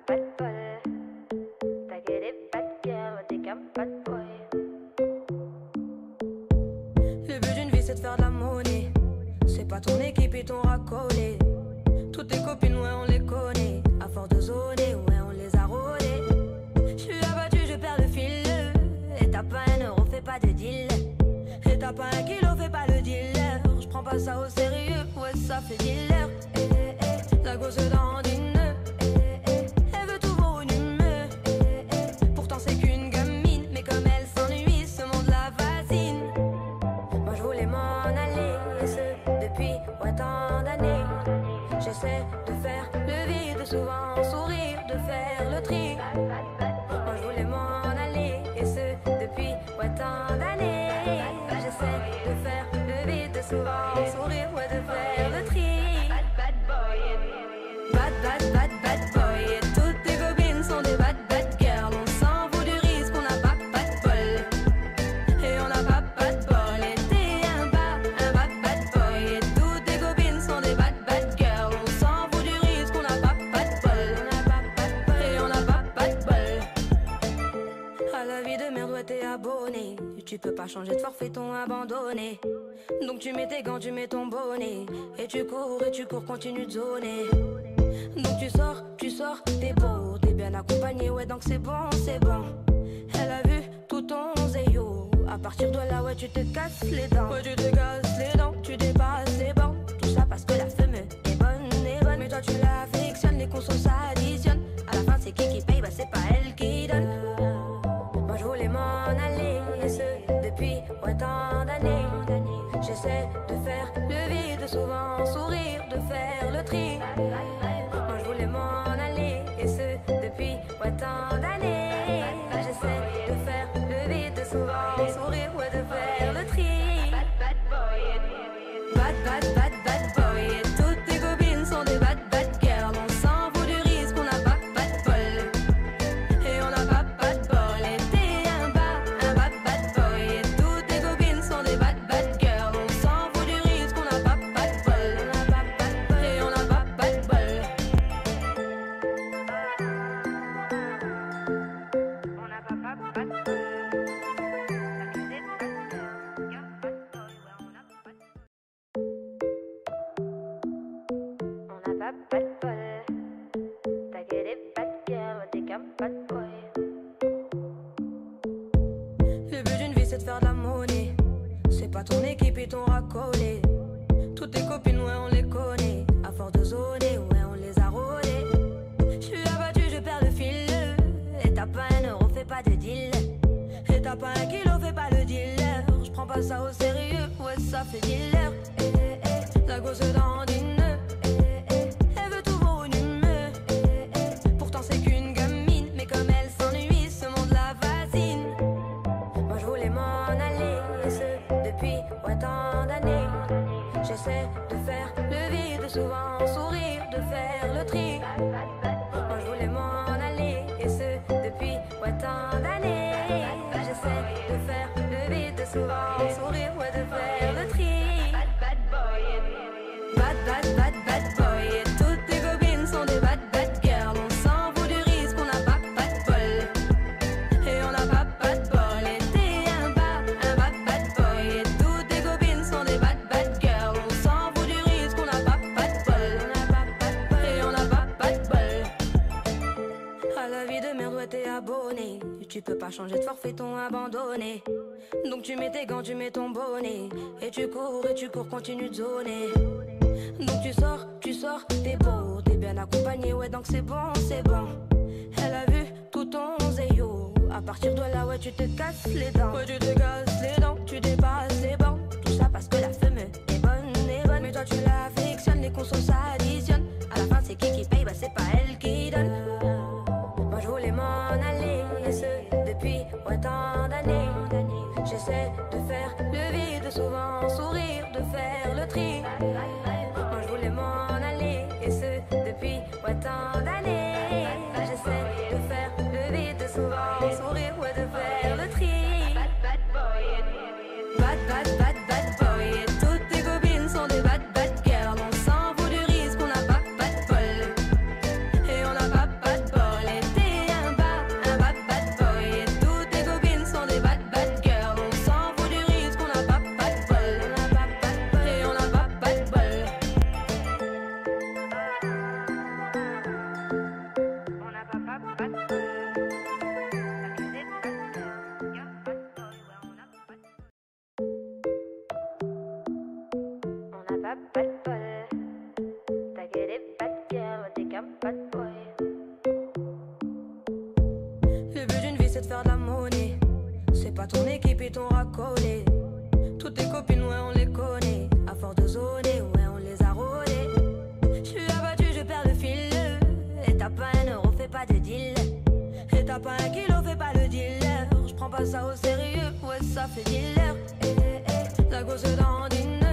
pas de bol. T'as que des bad girls, t'es qu'un bad boy. Le but d'une vie c'est de faire de la monnaie. C'est pas ton équipe et ton racolé. Toutes tes copines, ouais, on les connaît. À force de zoner, ouais, on les a rôlées. J'suis abattu, je perds le fil. Et t'as pas un euro, fais pas de deal. Et t'as pas un kilo, fais pas le dealer. J'prends pas ça au sérieux, ouais, ça fait dealer. La gosse dandine. Elle veut tout pour une humeur. Pourtant c'est qu'une gamine. Mais comme elle s'ennuie, ce monde la fascine. Moi je voulais m'en aller, et ce depuis tant d'années. J'essaie de faire le vide, souvent sourire, de faire le tri. Moi je voulais m'en aller, et ce depuis tant d'années. J'essaie de faire le vide, souvent sourire, ouais, de faire le tri. Bad boy, et toutes tes copines sont des bad girls. On s'en fout du risque, on n'a pas de bol. Et on n'a pas de bol, et t'es un bad boy. Et toutes tes copines sont des bad girls. On s'en fout du risque, on n'a pas de bol. Et on n'a pas de bol. À la vie de merde, ouais, t'es abonné. Tu peux pas changer de forfait, ton abandonné. Donc tu mets tes gants, tu mets ton bonnet. Et tu cours, continue de zoner. Donc tu sors, t'es beau, t'es bien accompagné, ouais, donc c'est bon. Elle a vu tout ton zéyo. À partir de là, ouais, tu te casses les dents. Ouais, tu te casses les dents, tu dépasses les bancs. Tout ça parce que la femme est bonne. Mais toi tu l'affectionnes, les consos s'additionnent. À la fin c'est qui paye, bah c'est pas elle qui donne. Moi je voulais m'en aller, et ce depuis tant d'années. J'essaie de faire le vide, souvent sourire, de faire le tri. Moi je voulais m'en aller, et ce depuis tant d'années. J'essaie de faire le vide, souvent sourire, ouais, de faire le tri. Bad boy, et toutes tes copines sont des bad girls. On s'en fout du risque, on n'a pas de bol. Et on n'a pas de bol, et t'es un bad boy. Et toutes tes copines sont des bad girls. On s'en fout du risque, on n'a pas de bol. Et on n'a pas de bol. On n'a pas de bol. T'as que des bad girls, qu'un bad boy. Ouais, on n'a pas de bol. On n'a pas de bol. T'as que des bad girls, t'es qu'un bad boy. Le but d'une vie c'est de faire de la monnaie. C'est pas ton équipe et ton racolé. Toutes tes copines, ouais, on les connaît. À force de zoner, ouais, on les a rôlées. J'suis abattu, je perds le fil. Et t'as pas un euro, fais pas de deal. Et t'as pas un kilo, fais pas le dealer. J'prends pas ça au sérieux, ouais, ça fait dealer. La gosse dandine. Elle veut tout pour une humeur. Pourtant c'est qu'une gamine. Mais comme elle s'ennuie, ce monde la fascine. Moi je voulais m'en aller, et ce depuis tant d'années. J'essaie de faire le vide, souvent sourire, de faire le tri. Moi je voulais m'en aller, et ce depuis tant d'années. J'essaie de faire le vide, souvent sourire, ouais, de faire le tri. Bad boy, et toutes tes copines sont des bad girls. On s'en fout du risque, on n'a pas de bol. Et on n'a pas de bol, et t'es un bad boy. Et toutes tes copines sont des bad girls. On s'en fout du risque, on n'a pas de bol. Et on n'a pas de bol. À la vie de merde, ouais, t'es abonné. Tu peux pas changer de forfait, ton abandonné. Donc tu mets tes gants, tu mets ton bonnet. Et tu cours, continue de zoner. Donc tu sors, t'es beau, t'es bien accompagné, ouais, donc c'est bon. Elle a vu tout ton zéyo. À partir de là, ouais, tu te casses les dents. Ouais, tu te casses les dents, tu dépasses les bancs. Tout ça parce que la femme est bonne. Mais toi tu l'affectionnes, les consos s'additionnent. À la fin c'est qui paye, bah c'est pas elle qui donne. Moi je voulais m'en aller, et ce depuis tant d'années. J'essaie de faire le vide, souvent sourire, de faire le tri. Moi je voulais m'en aller, et ce depuis tant d'années. J'essaie de faire le vide, souvent sourire, ouais, de faire le tri. Bad boy, et toutes tes copines sont des bad girls. On s'en fout du risque. pas ton équipe, ils t'ont racolé. Toutes tes copines, ouais, on les connaît. À force de zoner, ouais, on les a rôlées. J'suis abattu, je perds le fil. Et t'as pas un euro, fais pas de deal. Et t'as pas un kilo, fais pas le dealer. J'prends pas ça au sérieux, ouais, ça fait dealer. La gosse dans dîner.